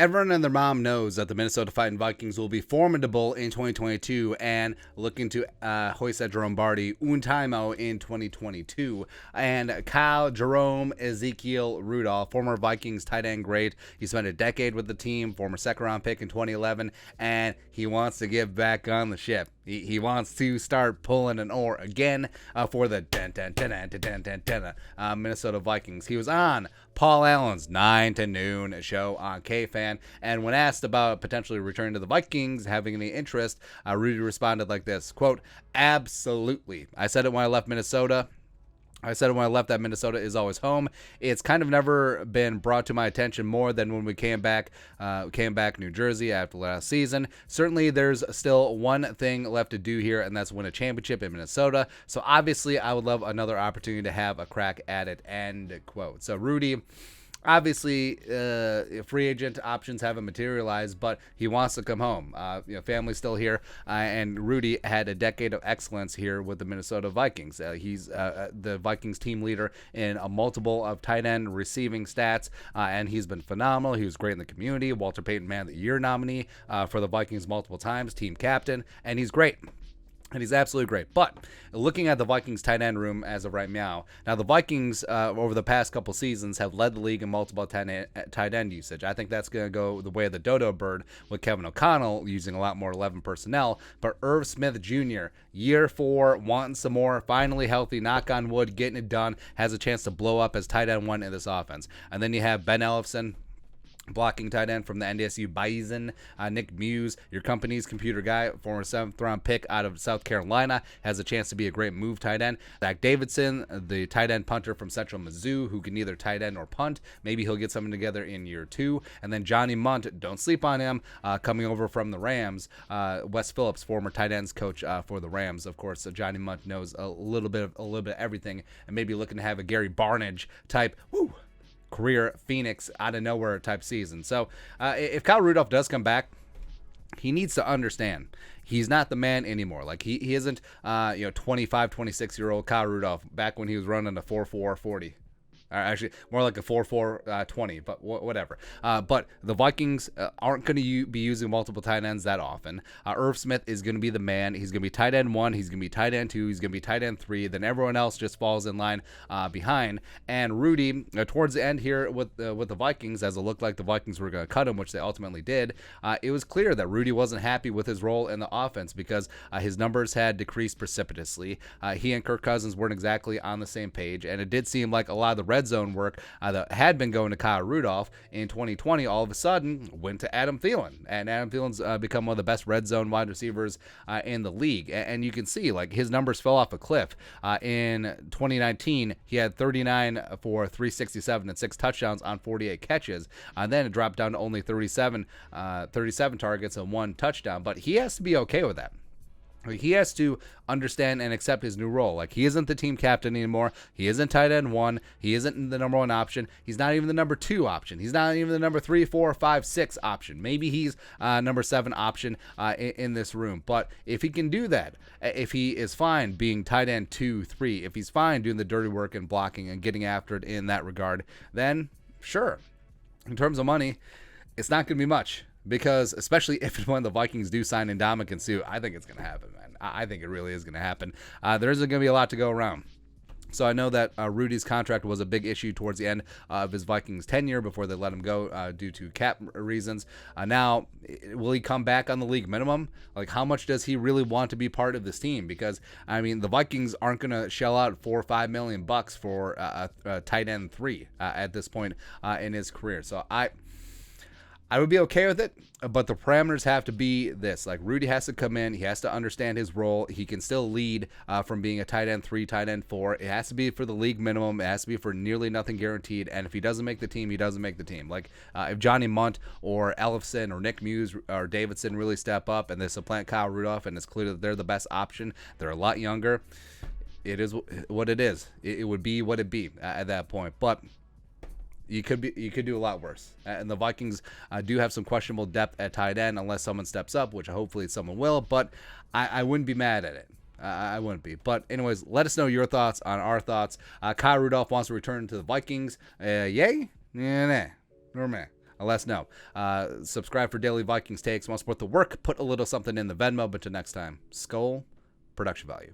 Everyone and their mom knows that the Minnesota Fighting Vikings will be formidable in 2022 and looking to hoist that Jerome Barty un timeout in 2022. And Kyle Jerome Ezekiel Rudolph, former Vikings tight end great. He spent a decade with the team, former second-round pick in 2011, and he wants to get back on the ship. He wants to start pulling an oar again for the Minnesota Vikings. He was on Paul Allen's 9 to noon show on KFAN, and when asked about potentially returning to the Vikings, having any interest, Rudy responded like this, quote, "Absolutely. I said it when I left Minnesota. I said when I left that Minnesota is always home. It's kind of never been brought to my attention more than when we came back New Jersey after last season. Certainly there's still one thing left to do here, and that's win a championship in Minnesota. So obviously I would love another opportunity to have a crack at it," end quote. So Rudy, obviously, free agent options haven't materialized, but he wants to come home. Family's still here, and Rudy had a decade of excellence here with the Minnesota Vikings. He's the Vikings team leader in a multiple of tight end receiving stats, and he's been phenomenal. He was great in the community. Walter Payton Man of the Year nominee for the Vikings multiple times, team captain, and he's great. And he's absolutely great. But looking at the Vikings tight end room as of right now, the Vikings over the past couple seasons have led the league in multiple tight end usage. I think that's going to go the way of the dodo bird with Kevin O'Connell using a lot more 11 personnel. But Irv Smith Jr., year 4, wanting some more, finally healthy, knock on wood, getting it done, has a chance to blow up as tight end 1 in this offense. And then you have Ben Ellefson, blocking tight end from the NDSU Bison. Nick Muse, your company's computer guy, former 7th-round pick out of South Carolina, has a chance to be a great move tight end. Zach Davidson, the tight end punter from Central Mizzou, who can either tight end or punt. Maybe he'll get something together in year 2. And then Johnny Munt, don't sleep on him, coming over from the Rams. Wes Phillips, former tight ends coach for the Rams. Of course, Johnny Munt knows a little bit of everything, and maybe looking to have a Gary Barnidge type, career Phoenix out of nowhere type season. So if Kyle Rudolph does come back, he needs to understand he's not the man anymore. Like he isn't 25, 26-year-old Kyle Rudolph back when he was running a 4.4 40. Actually, more like a 4.4 20, but whatever. But the Vikings aren't going to be using multiple tight ends that often. Irv Smith is going to be the man. He's going to be tight end 1. He's going to be tight end 2. He's going to be tight end 3. Then everyone else just falls in line behind. And Rudy, towards the end here with the Vikings, as it looked like the Vikings were going to cut him, which they ultimately did, it was clear that Rudy wasn't happy with his role in the offense because his numbers had decreased precipitously. He and Kirk Cousins weren't exactly on the same page, and it did seem like a lot of the red zone work that had been going to Kyle Rudolph in 2020 all of a sudden went to Adam Thielen, and Adam Thielen's become one of the best red zone wide receivers in the league, and you can see like his numbers fell off a cliff. In 2019 he had 39 for 367 and 6 touchdowns on 48 catches, and then it dropped down to only 37 targets and 1 touchdown, but he has to be okay with that. He has to understand and accept his new role. Like, he isn't the team captain anymore. He isn't tight end 1. He isn't the number 1 option. He's not even the number 2 option. He's not even the number 3, 4, 5, 6 option. Maybe he's number 7 option in this room. But if he can do that, if he is fine being tight end 2, 3, if he's fine doing the dirty work and blocking and getting after it in that regard, then sure. In terms of money, it's not going to be much. Because especially if and when the Vikings do sign Ndamukong Suh, I think it's going to happen, man. I think it really is going to happen. There isn't going to be a lot to go around. So I know that Rudy's contract was a big issue towards the end of his Vikings tenure before they let him go due to cap reasons. Now, will he come back on the league minimum? Like, how much does he really want to be part of this team? Because, I mean, the Vikings aren't going to shell out $4 or $5 million for a tight end 3 at this point in his career. So I would be okay with it, but the parameters have to be this. Like, Rudy has to come in. He has to understand his role. He can still lead from being a tight end 3, tight end 4. It has to be for the league minimum. It has to be for nearly nothing guaranteed. And if he doesn't make the team, he doesn't make the team. Like, if Johnny Munt or Ellefson or Nick Muse or Davidson really step up and they supplant Kyle Rudolph, and it's clear that they're the best option, they're a lot younger, it is what it is. It would be what it be at that point. But you could do a lot worse. And the Vikings do have some questionable depth at tight end unless someone steps up, which hopefully someone will. But I wouldn't be mad at it. I wouldn't be. But anyways, let us know your thoughts on our thoughts. Kyle Rudolph wants to return to the Vikings. Yay? Yeah, nah. Nor meh. let us know. Subscribe for daily Vikings takes. Want to support the work? Put a little something in the Venmo. But till next time, Skull Production Value.